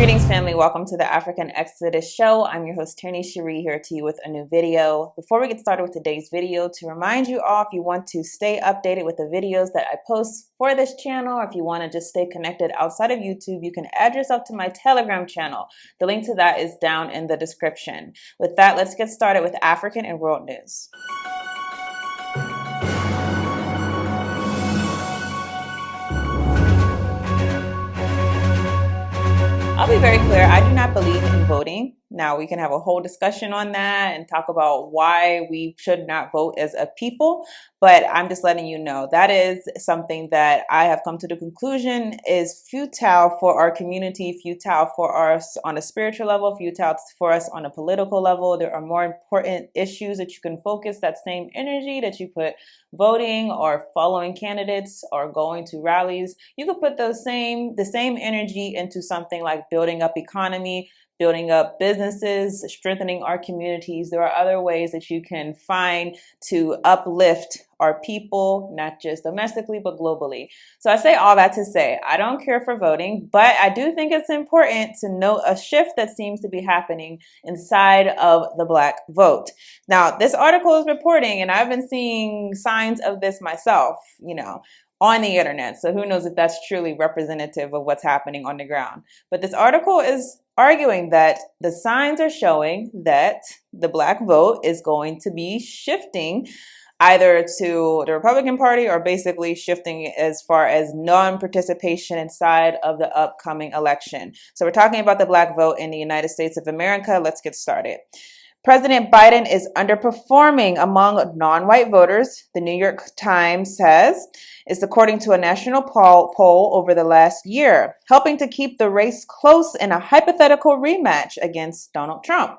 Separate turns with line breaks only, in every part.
Greetings, family. Welcome to the African Exodus show. I'm your host, Tierney Cherie, here to you with a new video. Before we get started with today's video, to remind you all, if you want to stay updated with the videos that I post for this channel, or if you want to just stay connected outside of YouTube, you can add yourself to my Telegram channel. The link to that is down in the description. With that, let's get started with African and world news. I'll be very clear, I do not believe in voting. Now, we can have a whole discussion on that and talk about why we should not vote as a people, but I'm just letting you know that is something that I have come to the conclusion is futile for our community, futile for us on a spiritual level, futile for us on a political level. There are more important issues that you can focus that same energy that you put voting or following candidates or going to rallies. You could put the same energy into something like building up economy, building up businesses, strengthening our communities. There are other ways that you can find to uplift our people, not just domestically, but globally. So I say all that to say, I don't care for voting, but I do think it's important to note a shift that seems to be happening inside of the Black vote. Now, this article is reporting, and I've been seeing signs of this myself, on the internet. So who knows if that's truly representative of what's happening on the ground. But this article is arguing that the signs are showing that the Black vote is going to be shifting either to the Republican Party or basically shifting as far as non-participation inside of the upcoming election. So we're talking about the Black vote in the United States of America. Let's get started. President Biden is underperforming among non-white voters, the New York Times says. It's according to a national poll over the last year, helping to keep the race close in a hypothetical rematch against Donald Trump.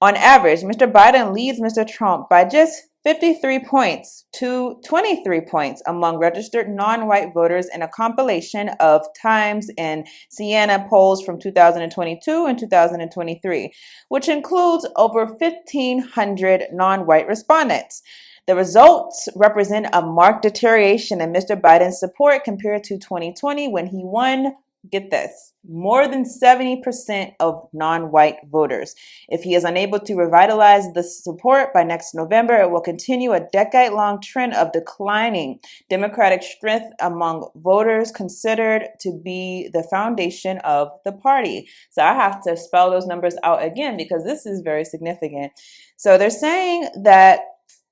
On average, Mr. Biden leads Mr. Trump by just 53 points to 23 points among registered non-white voters in a compilation of Times and Siena polls from 2022 and 2023, which includes over 1,500 non-white respondents. The results represent a marked deterioration in Mr. Biden's support compared to 2020 when he won, get this, more than 70% of non-white voters. If he is unable to revitalize the support by next November, it will continue a decade-long trend of declining Democratic strength among voters considered to be the foundation of the party. So I have to spell those numbers out again because this is very significant. So they're saying that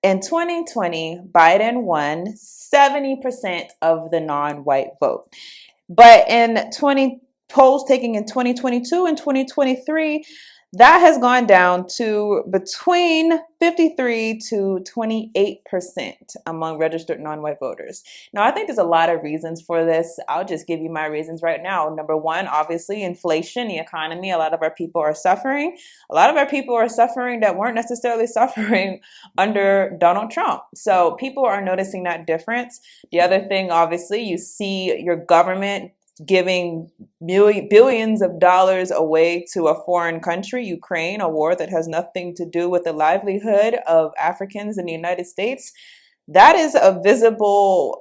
in 2020, Biden won 70% of the non-white vote. But in polls taken in 2022 and 2023, that has gone down to between 53 to 28% among registered non-white voters. Now, I think there's a lot of reasons for this. I'll just give you my reasons right now. Number one, obviously, inflation, the economy. A lot of our people are suffering. A lot of our people are suffering that weren't necessarily suffering under Donald Trump. So people are noticing that difference. The other thing, obviously, you see your government giving billions of dollars away to a foreign country, Ukraine, a war that has nothing to do with the livelihood of Africans in the United States. That is a visible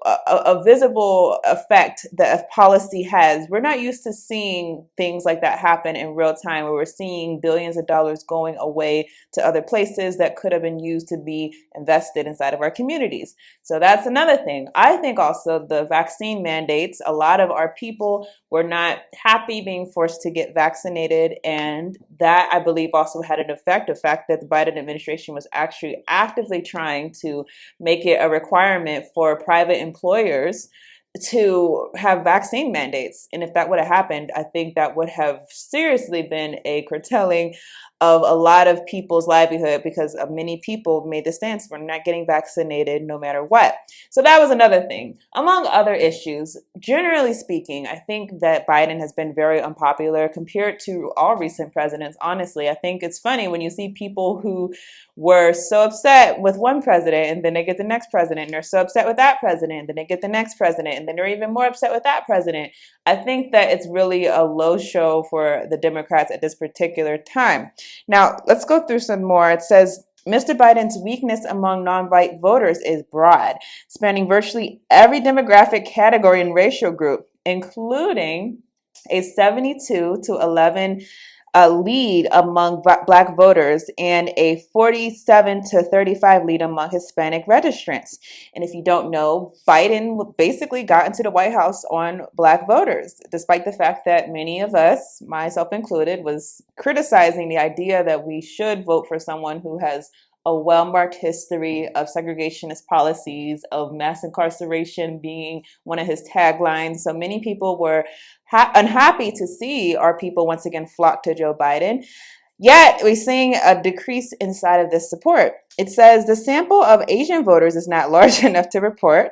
effect that a policy has. We're not used to seeing things like that happen in real time, where we're seeing billions of dollars going away to other places that could have been used to be invested inside of our communities. So that's another thing. I think also the vaccine mandates, a lot of our people were not happy being forced to get vaccinated, and that I believe also had an effect, the fact that the Biden administration was actually actively trying to make it a requirement for private employers to have vaccine mandates. And if that would have happened, I think that would have seriously been a curtailing of a lot of people's livelihood, because many people made the stance, we're not getting vaccinated no matter what. So that was another thing. Among other issues, generally speaking, I think that Biden has been very unpopular compared to all recent presidents. Honestly, I think it's funny when you see people who were so upset with one president and then they get the next president, and they're so upset with that president, and then they get the next president, and then they're even more upset with that president. I think that it's really a low show for the Democrats at this particular time. Now, let's go through some more. It says, Mr. Biden's weakness among non-white voters is broad, spanning virtually every demographic category and racial group, including a 72-11 lead among Black voters and a 47-35 lead among Hispanic registrants. And if you don't know, Biden basically got into the White House on Black voters, despite the fact that many of us, myself included, was criticizing the idea that we should vote for someone who has a well-marked history of segregationist policies, of mass incarceration being one of his taglines. So many people were unhappy to see our people once again flock to Joe Biden. Yet we're seeing a decrease inside of this support. It says the sample of Asian voters is not large enough to report,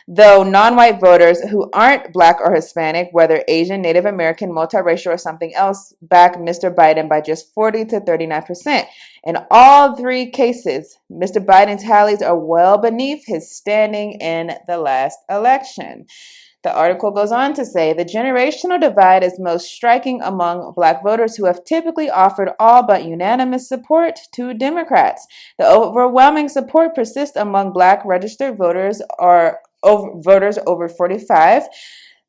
though non-white voters who aren't Black or Hispanic, whether Asian, Native American, multiracial, or something else, back Mr. Biden by just 40 to 39%. In all three cases, Mr. Biden's tallies are well beneath his standing in the last election. The article goes on to say the generational divide is most striking among Black voters who have typically offered all but unanimous support to Democrats. The overwhelming support persists among Black registered voters or voters over 45.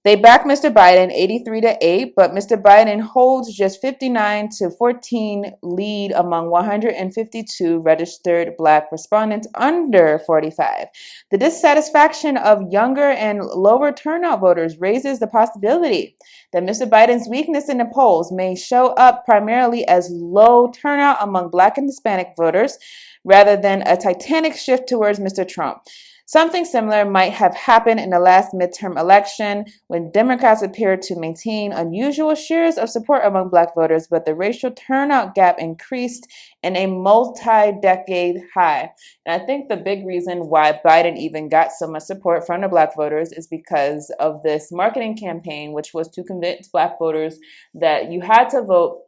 They back Mr. Biden 83-8, but Mr. Biden holds just 59-14 lead among 152 registered Black respondents under 45. The dissatisfaction of younger and lower turnout voters raises the possibility that Mr. Biden's weakness in the polls may show up primarily as low turnout among Black and Hispanic voters rather than a titanic shift towards Mr. Trump. Something similar might have happened in the last midterm election when Democrats appeared to maintain unusual shares of support among Black voters, but the racial turnout gap increased in a multi-decade high. And I think the big reason why Biden even got so much support from the Black voters is because of this marketing campaign, which was to convince Black voters that you had to vote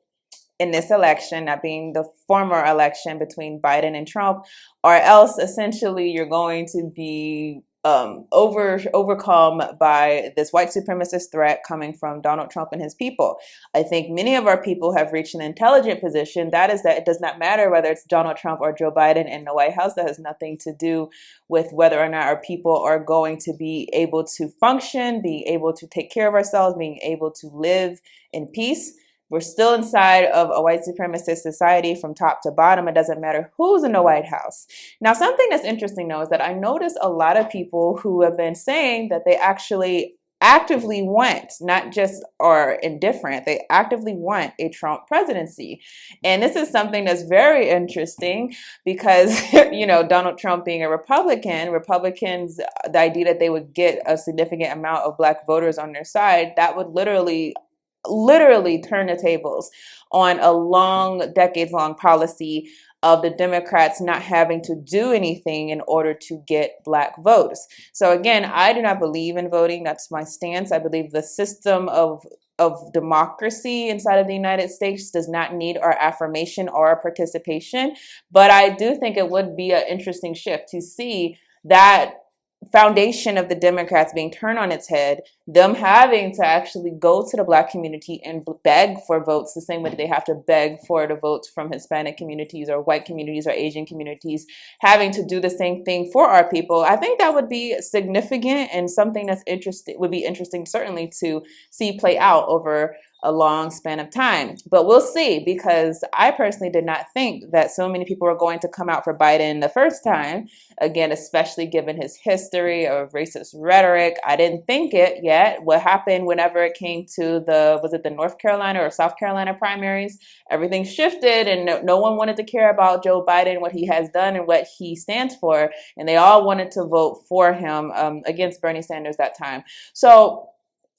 in this election, that being the former election between Biden and Trump, or else essentially you're going to be overcome by this white supremacist threat coming from Donald Trump and his people. I think many of our people have reached an intelligent position. That is that it does not matter whether it's Donald Trump or Joe Biden in the White House. That has nothing to do with whether or not our people are going to be able to function, being able to take care of ourselves, being able to live in peace. We're still inside of a white supremacist society from top to bottom. It doesn't matter who's in the White House. Now, something that's interesting, though, is that I noticed a lot of people who have been saying that they actually actively want, not just are indifferent, they actively want a Trump presidency. And this is something that's very interesting because, Donald Trump being a Republican, Republicans, the idea that they would get a significant amount of Black voters on their side, that would literally turn the tables on a decades-long policy of the Democrats not having to do anything in order to get Black votes. So again, I do not believe in voting. That's my stance. I believe the system of democracy inside of the United States does not need our affirmation or our participation. But I do think it would be an interesting shift to see that foundation of the Democrats being turned on its head, them having to actually go to the Black community and beg for votes the same way that they have to beg for the votes from Hispanic communities or white communities or Asian communities, having to do the same thing for our people. I think that would be significant and something that's would be interesting certainly to see play out over a long span of time. But we'll see, because I personally did not think that so many people were going to come out for Biden the first time. Again, especially given his history of racist rhetoric. I didn't think it yet. What happened whenever it came to the North Carolina or South Carolina primaries? Everything shifted and no one wanted to care about Joe Biden, what he has done and what he stands for. And they all wanted to vote for him against Bernie Sanders that time. So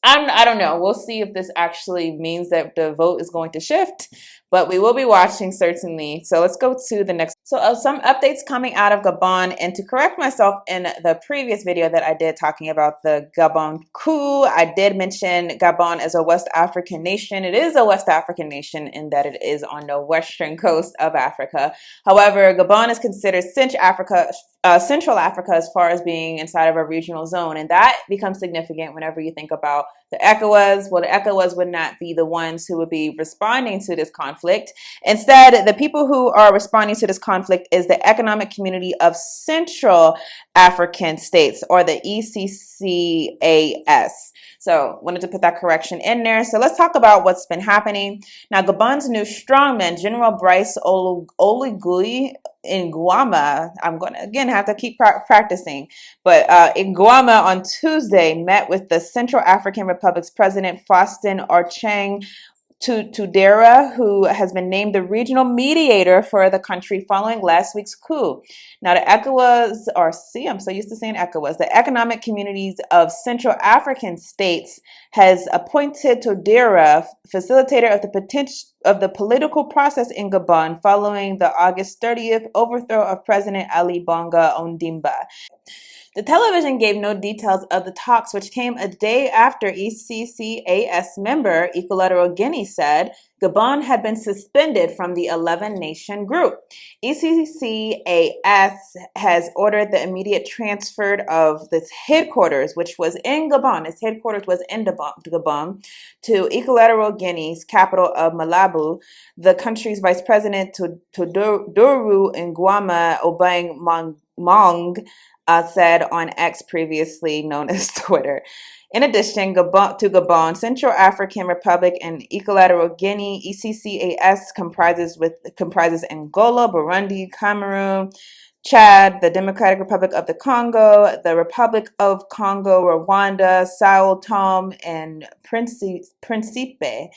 I don't know. We'll see if this actually means that the vote is going to shift, but we will be watching certainly. So let's go to the next. So some updates coming out of Gabon, and to correct myself in the previous video that I did talking about the Gabon coup, I did mention Gabon as a West African nation. It is a West African nation in that it is on the western coast of Africa. However, Gabon is considered Central Africa as far as being inside of a regional zone, and that becomes significant whenever you think about the ECOWAS. Well, the ECOWAS would not be the ones who would be responding to this conflict. conflict. Instead, the people who are responding to this conflict is the Economic Community of Central African States, or the ECCAS. So wanted to put that correction in there. So let's talk about what's been happening. Now, Gabon's new strongman, General Brice Oligui Nguema, I'm going to, again, have to keep practicing, but Nguema on Tuesday met with the Central African Republic's President Faustin Archange Touadéra, who has been named the regional mediator for the country following last week's coup. Now, the ECOWAS, or see, I'm so used to saying ECOWAS, the Economic Communities of Central African States, has appointed Touadéra facilitator of the political process in Gabon following the August 30th overthrow of President Ali Bongo Ondimba. The television gave no details of the talks, which came a day after ECCAS member Equatorial Guinea said Gabon had been suspended from the 11-nation group. ECCAS has ordered the immediate transfer of its headquarters, which was in Gabon. Its headquarters was in Gabon, to Equatorial Guinea's capital of Malabo. The country's vice president, Touadéra Nguema Obeng Mong, said on X, previously known as Twitter. In addition to Gabon, Central African Republic, and Equatorial Guinea, ECCAS comprises Angola, Burundi, Cameroon, Chad, the Democratic Republic of the Congo, the Republic of Congo, Rwanda, Sao Tome, and Principe.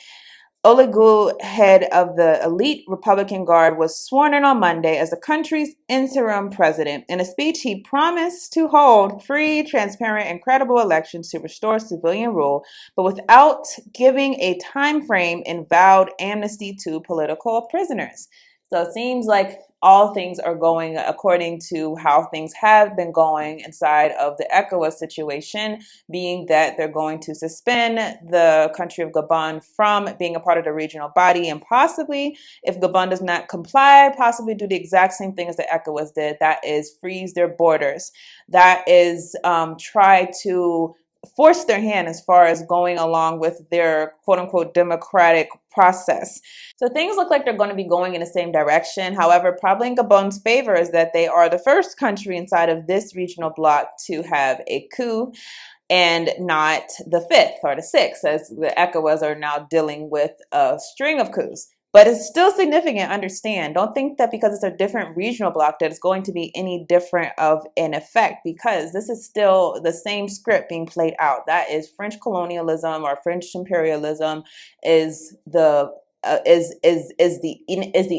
Oligui, head of the elite Republican Guard, was sworn in on Monday as the country's interim president. In a speech, he promised to hold free, transparent, and credible elections to restore civilian rule, but without giving a time frame, and vowed amnesty to political prisoners. So it seems like all things are going according to how things have been going inside of the ECOWAS situation, being that they're going to suspend the country of Gabon from being a part of the regional body, and possibly, if Gabon does not comply, possibly do the exact same thing as the ECOWAS did, that is freeze their borders. That is try to force their hand as far as going along with their quote-unquote democratic process. So things look like they're going to be going in the same direction. However, probably in Gabon's favor is that they are the first country inside of this regional bloc to have a coup, and not the fifth or the sixth, as the ECOWAS are now dealing with a string of coups. But it's still significant, understand. Don't think that because it's a different regional bloc that it's going to be any different of an effect, because this is still the same script being played out. That is French colonialism, or French imperialism is the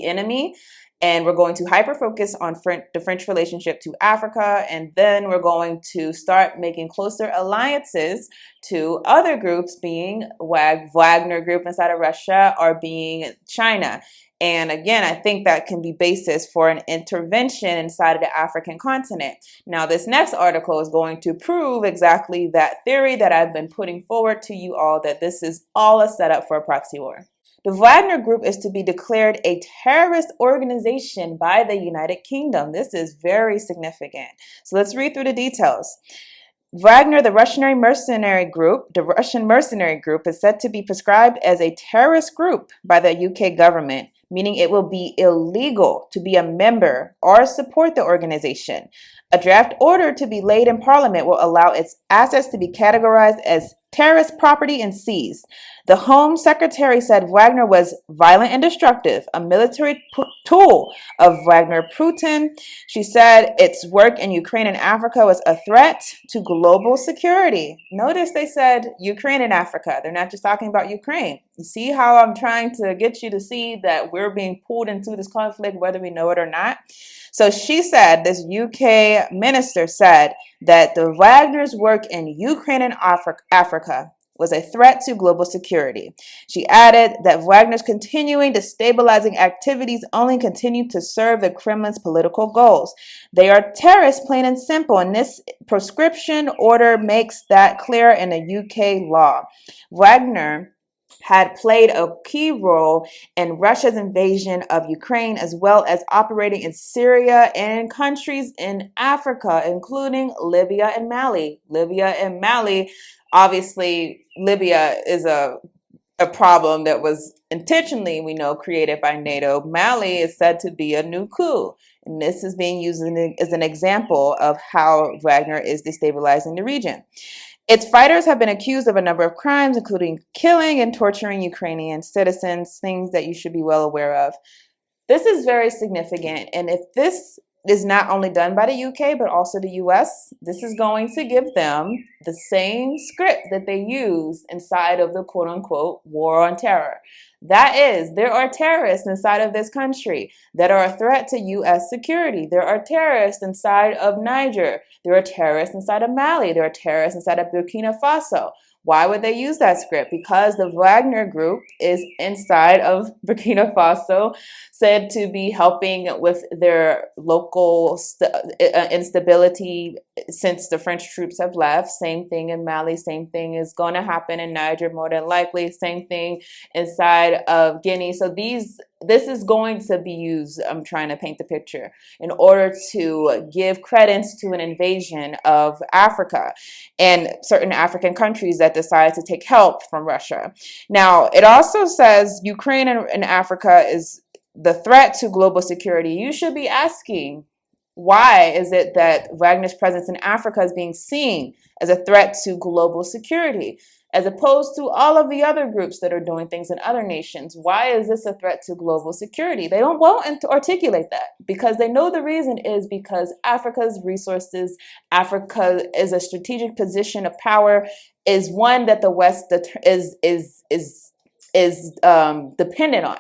enemy. And we're going to hyper-focus on the French relationship to Africa, and then we're going to start making closer alliances to other groups, being Wagner Group inside of Russia, or being China. And again, I think that can be basis for an intervention inside of the African continent. Now, this next article is going to prove exactly that theory that I've been putting forward to you all, that this is all a setup for a proxy war. The Wagner Group is to be declared a terrorist organization by the United Kingdom. This is very significant. So let's read through the details. Wagner, the Russian mercenary group, is said to be prescribed as a terrorist group by the UK government, meaning it will be illegal to be a member or support the organization. A draft order to be laid in Parliament will allow its assets to be categorized as terrorist property and seized. The Home Secretary said Wagner was violent and destructive, a military tool of Wagner Putin. She said its work in Ukraine and Africa was a threat to global security. Notice they said Ukraine and Africa. They're not just talking about Ukraine. You see how I'm trying to get you to see that we're being pulled into this conflict, whether we know it or not? So she said, this UK minister said that the Wagner's work in Ukraine and Africa was a threat to global security. She added that Wagner's continuing destabilizing activities only continue to serve the Kremlin's political goals. They are terrorists, plain and simple, and this proscription order makes that clear in the UK law. Wagner had played a key role in Russia's invasion of Ukraine, as well as operating in Syria and countries in Africa, including Libya and Mali. Obviously, Libya is a a problem that was intentionally, we know, created by NATO. Mali is said to be a new coup. And this is being used as an example of how Wagner is destabilizing the region. Its fighters have been accused of a number of crimes, including killing and torturing Ukrainian citizens, things that you should be well aware of. This is very significant. And if this is not only done by the UK, but also the US, this is going to give them the same script that they use inside of the quote unquote war on terror. That is, there are terrorists inside of this country that are a threat to US security. There are terrorists inside of Niger. There are terrorists inside of Mali. There are terrorists inside of Burkina Faso. Why would they use that script? Because the Wagner Group is inside of Burkina Faso, said to be helping with their local instability since the French troops have left. Same thing in Mali. Same thing is going to happen in Niger, more than likely. Same thing inside of Guinea. So this is going to be used, I'm trying to paint the picture, in order to give credence to an invasion of Africa and certain African countries that decide to take help from Russia. Now, it also says Ukraine and Africa is the threat to global security. You should be asking, why is it that Wagner's presence in Africa is being seen as a threat to global security, as opposed to all of the other groups that are doing things in other nations? Why is this a threat to global security? They won't articulate that, because they know the reason is because Africa's resources, Africa is a strategic position of power, is one that the West is dependent on.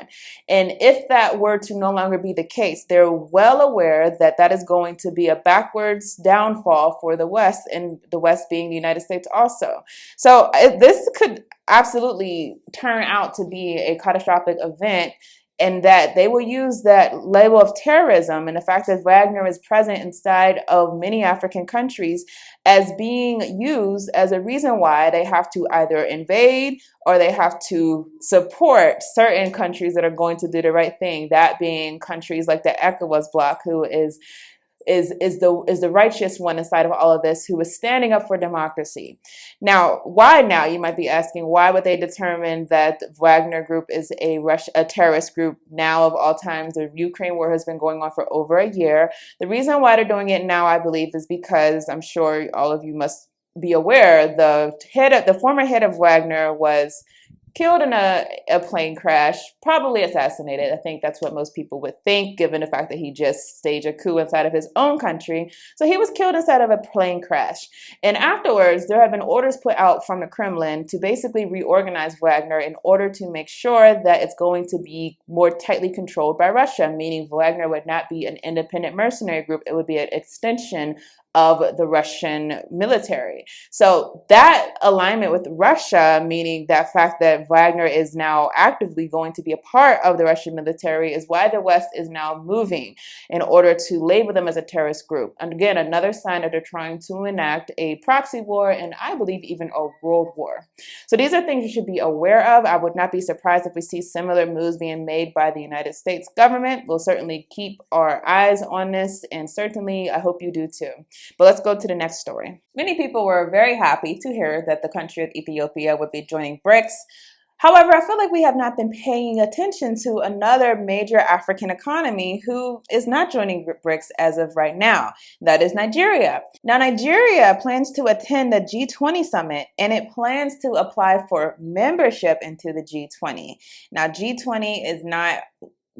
And if that were to no longer be the case, they're well aware that that is going to be a backwards downfall for the West, and the West being the United States also. So this could absolutely turn out to be a catastrophic event, and that they will use that label of terrorism and the fact that Wagner is present inside of many African countries as being used as a reason why they have to either invade or they have to support certain countries that are going to do the right thing, that being countries like the ECOWAS bloc, who is the righteous one inside of all of this, who is standing up for democracy. Now, why now? You might be asking, why would they determine that Wagner Group is a terrorist group now of all times? The Ukraine war has been going on for over a year. The reason why they're doing it now, I believe, is because I'm sure all of you must be aware, the former head of Wagner was killed in a plane crash, probably assassinated. I think that's what most people would think, given the fact that he just staged a coup inside of his own country. So he was killed inside of a plane crash. And afterwards, there have been orders put out from the Kremlin to basically reorganize Wagner in order to make sure that it's going to be more tightly controlled by Russia, meaning Wagner would not be an independent mercenary group. It would be an extension of the Russian military. So that alignment with Russia, meaning that fact that Wagner is now actively going to be a part of the Russian military, is why the West is now moving in order to label them as a terrorist group. And again, another sign that they're trying to enact a proxy war, and I believe even a world war. So these are things you should be aware of. I would not be surprised if we see similar moves being made by the United States government. We'll certainly keep our eyes on this, and certainly I hope you do too. But let's go to the next story. Many people were very happy to hear that the country of Ethiopia would be joining BRICS. However, I feel like we have not been paying attention to another major African economy who is not joining BRICS as of right now. That is Nigeria. Now, Nigeria plans to attend the G20 summit, and it plans to apply for membership into the G20. Now, G20 is not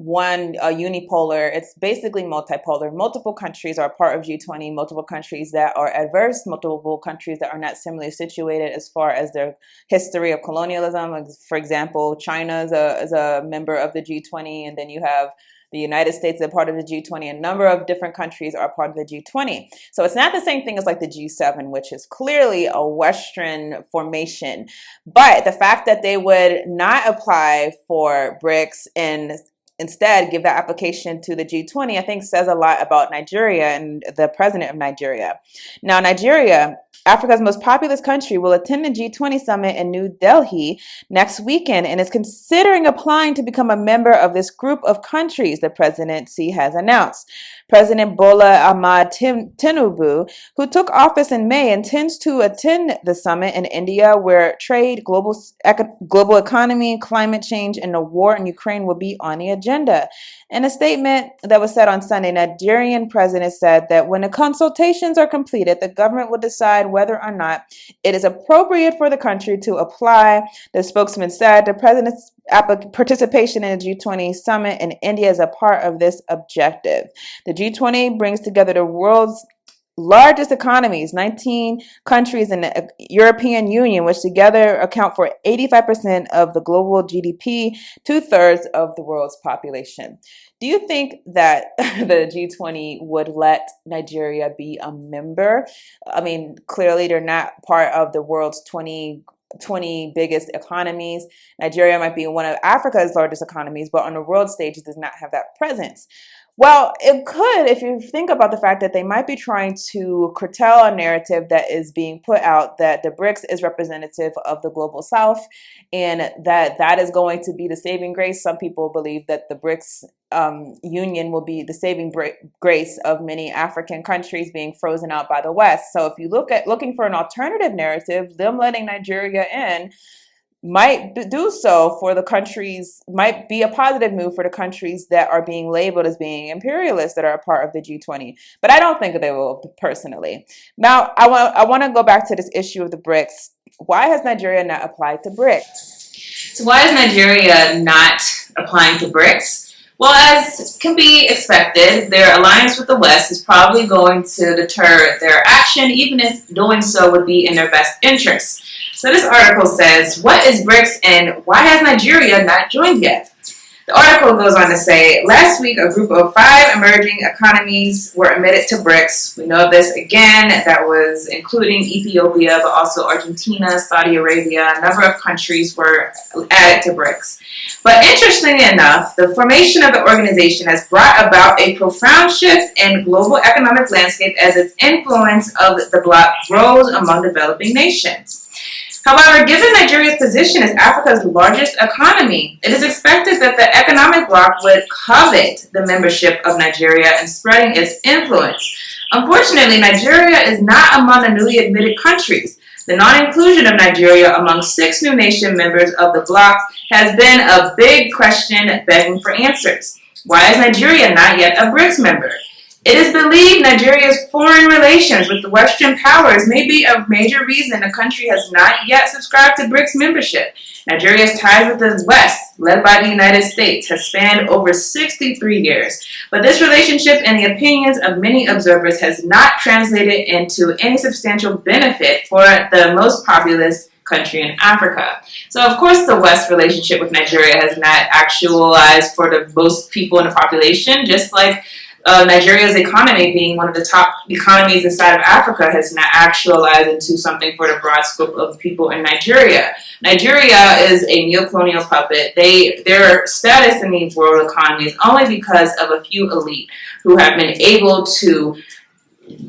unipolar. It's basically multipolar. Multiple countries are part of G20, multiple countries that are adverse, multiple countries that are not similarly situated as far as their history of colonialism. Like, for example, China is a member of the G20, and then you have the United States is a part of the G20. A number of different countries are part of the G20. So it's not the same thing as like the G7, which is clearly a Western formation. But the fact that they would not apply for BRICS and instead give that application to the G20, I think says a lot about Nigeria and the president of Nigeria. Now, Nigeria, Africa's most populous country, will attend the G20 summit in New Delhi next weekend and is considering applying to become a member of this group of countries, the presidency has announced. President Bola Ahmed Tinubu, who took office in May, intends to attend the summit in India, where trade, global economy, climate change, and the war in Ukraine will be on the agenda. In a statement that was said on Sunday, Nigerian president said that when the consultations are completed, the government will decide whether or not it is appropriate for the country to apply. The spokesman said the president's participation in the G20 summit in India is a part of this objective. The G20 brings together the world's largest economies, 19 countries in the European Union, which together account for 85% of the global GDP, 2/3 of the world's population. Do you think that the G20 would let Nigeria be a member? I mean, clearly they're not part of the world's 20 biggest economies. Nigeria might be one of Africa's largest economies, but on the world stage, it does not have that presence. Well, it could, if you think about the fact that they might be trying to curtail a narrative that is being put out that the BRICS is representative of the global South, and that is going to be the saving grace. Some people believe that the BRICS union will be the saving grace of many African countries being frozen out by the West. So if you looking for an alternative narrative, them letting Nigeria in might do so for the countries, might be a positive move for the countries that are being labeled as being imperialist that are a part of the G20. But I don't think they will personally. Now, I want to go back to this issue of the BRICS. Why has Nigeria not applied to BRICS?
So why is Nigeria not applying to BRICS? Well, as can be expected, their alliance with the West is probably going to deter their action, even if doing so would be in their best interest. So this article says, what is BRICS and why has Nigeria not joined yet? The article goes on to say, last week a group of 5 emerging economies were admitted to BRICS. We know this again, that was including Ethiopia, but also Argentina, Saudi Arabia. A number of countries were added to BRICS. But interestingly enough, the formation of the organization has brought about a profound shift in global economic landscape as its influence of the bloc grows among developing nations. However, given Nigeria's position as Africa's largest economy, it is expected that the economic bloc would covet the membership of Nigeria and spreading its influence. Unfortunately, Nigeria is not among the newly admitted countries. The non-inclusion of Nigeria among 6 new nation members of the bloc has been a big question begging for answers. Why is Nigeria not yet a BRICS member? It is believed Nigeria's foreign relations with the Western powers may be a major reason the country has not yet subscribed to BRICS membership. Nigeria's ties with the West, led by the United States, has spanned over 63 years. But this relationship, in the opinions of many observers, has not translated into any substantial benefit for the most populous country in Africa. So, of course, the West relationship with Nigeria has not actualized for the most people in the population, just like Nigeria's economy, being one of the top economies inside of Africa, has not actualized into something for the broad scope of people in Nigeria. Nigeria is a neocolonial puppet. Their status in these world economies only because of a few elite who have been able to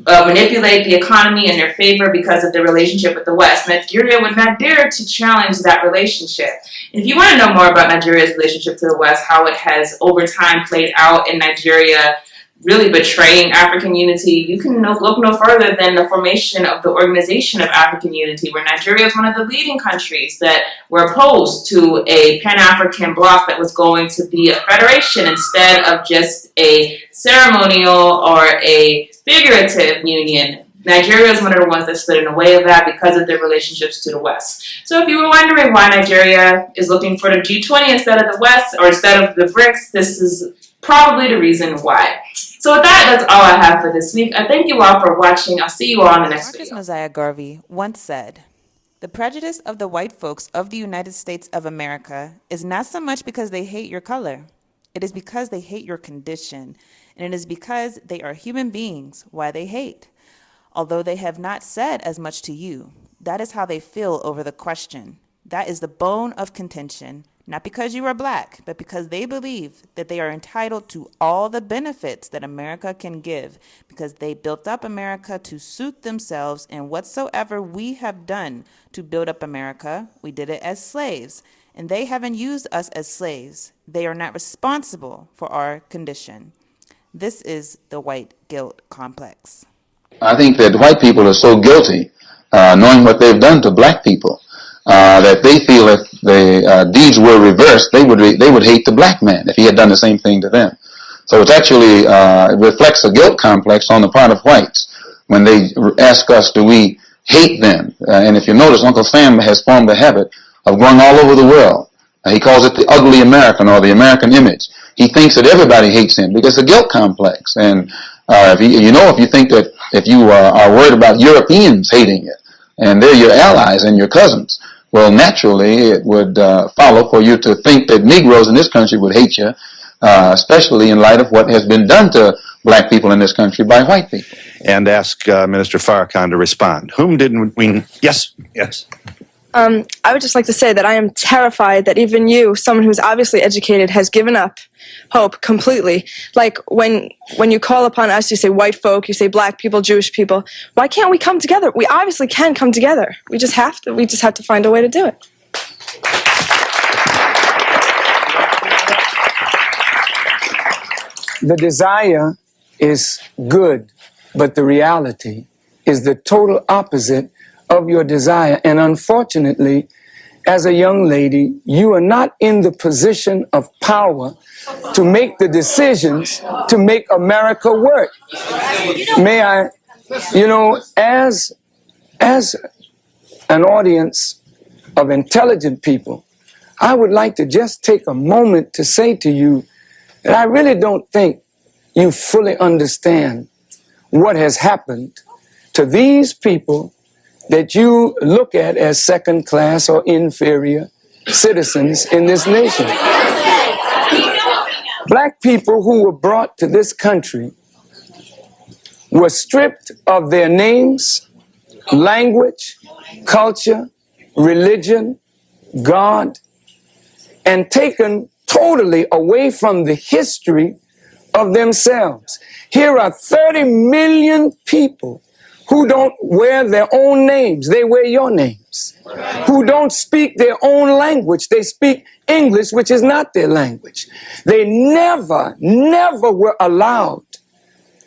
manipulate the economy in their favor because of their relationship with the West. Nigeria would not dare to challenge that relationship. And if you want to know more about Nigeria's relationship to the West, how it has over time played out in Nigeria, really betraying African unity, you can look no further than the formation of the Organization of African Unity, where Nigeria is one of the leading countries that were opposed to a pan-African bloc that was going to be a federation instead of just a ceremonial or a figurative union. Nigeria is one of the ones that stood in the way of that because of their relationships to the West. So if you were wondering why Nigeria is looking for the G20 instead of the West, or instead of the BRICS, this is probably the reason why. So with that, that's all I have for this week. I thank you all for watching. I'll see you all in the next video.
Mosiah Garvey once said, "The prejudice of the white folks of the United States of America is not so much because they hate your color. It is because they hate your condition, and it is because they are human beings why they hate. Although they have not said as much to you, that is how they feel over the question. That is the bone of contention. Not because you are black, but because they believe that they are entitled to all the benefits that America can give, because they built up America to suit themselves, and whatsoever we have done to build up America, we did it as slaves, and they haven't used us as slaves. They are not responsible for our condition. This is the white guilt complex.
I think that white people are so guilty, knowing what they've done to black people, that they feel if the deeds were reversed, they would hate the black man if he had done the same thing to them. So it's actually it reflects a guilt complex on the part of whites when they ask us, do we hate them? And if you notice, Uncle Sam has formed a habit of going all over the world. He calls it the ugly American or the American image. He thinks that everybody hates him because it's a guilt complex. And if you think that if you are worried about Europeans hating you, and they're your allies and your cousins, well, naturally it would follow for you to think that Negroes in this country would hate you, especially in light of what has been done to black people in this country by white people.
And ask Minister Farrakhan to respond. Whom didn't we... Yes.
I would just like to say that I am terrified that even you, someone who's obviously educated, has given up hope completely. Like when you call upon us, you say white folk, you say black people, Jewish people. Why can't we come together? We obviously can come together. We just have to. We just have to find a way to do it.
The desire is good, but the reality is the total opposite of your desire. And unfortunately, as a young lady, you are not in the position of power to make the decisions to make America work. May I, as an audience of intelligent people, I would like to just take a moment to say to you that I really don't think you fully understand what has happened to these people that you look at as second class or inferior citizens in this nation. Black people who were brought to this country were stripped of their names, language, culture, religion, God, and taken totally away from the history of themselves. Here are 30 million people who don't wear their own names, they wear your names. Who don't speak their own language, they speak English, which is not their language. They never were allowed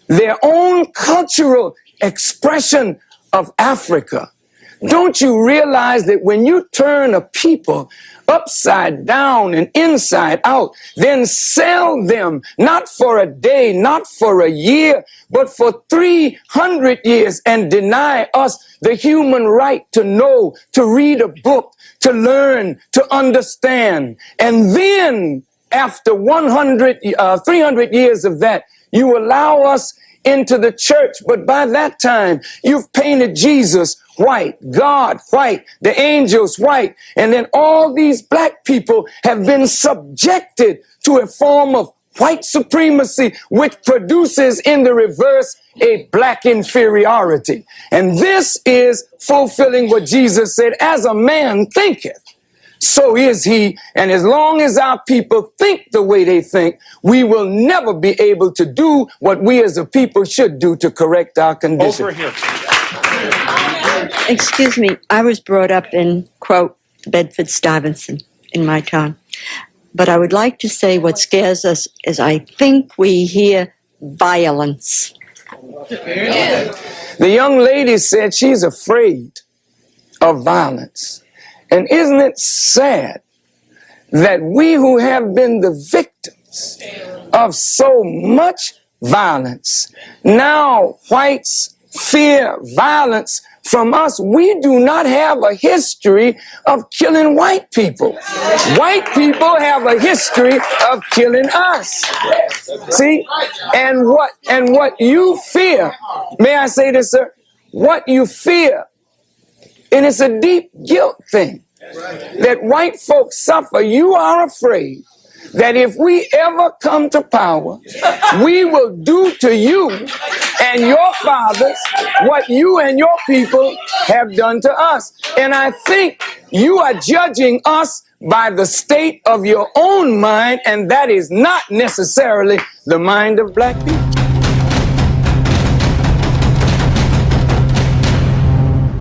their own cultural expression of Africa. Don't you realize that when you turn a people upside down and inside out, then sell them not for a day, not for a year, but for 300 years and deny us the human right to know, to read a book, to learn, to understand. And then after 300 years of that, you allow us into the church, but by that time, you've painted Jesus white, God white, the angels white, and then all these black people have been subjected to a form of white supremacy, which produces in the reverse a black inferiority. And this is fulfilling what Jesus said, as a man thinketh, so is he. And as long as our people think the way they think, we will never be able to do what we as a people should do to correct our condition.
Over here.
Excuse me, I was brought up in, quote, Bedford-Stuyvesant in my time. But I would like to say what scares us is I think we hear violence.
The young lady said she's afraid of violence. And isn't it sad that we who have been the victims of so much violence, now whites fear violence from us? We do not have a history of killing white people. White people have a history of killing us. See? And what you fear, may I say this, sir? What you fear, and it's a deep guilt thing that white folks suffer. You are afraid that if we ever come to power, we will do to you and your fathers what you and your people have done to us. And I think you are judging us by the state of your own mind, and that is not necessarily the mind of black people.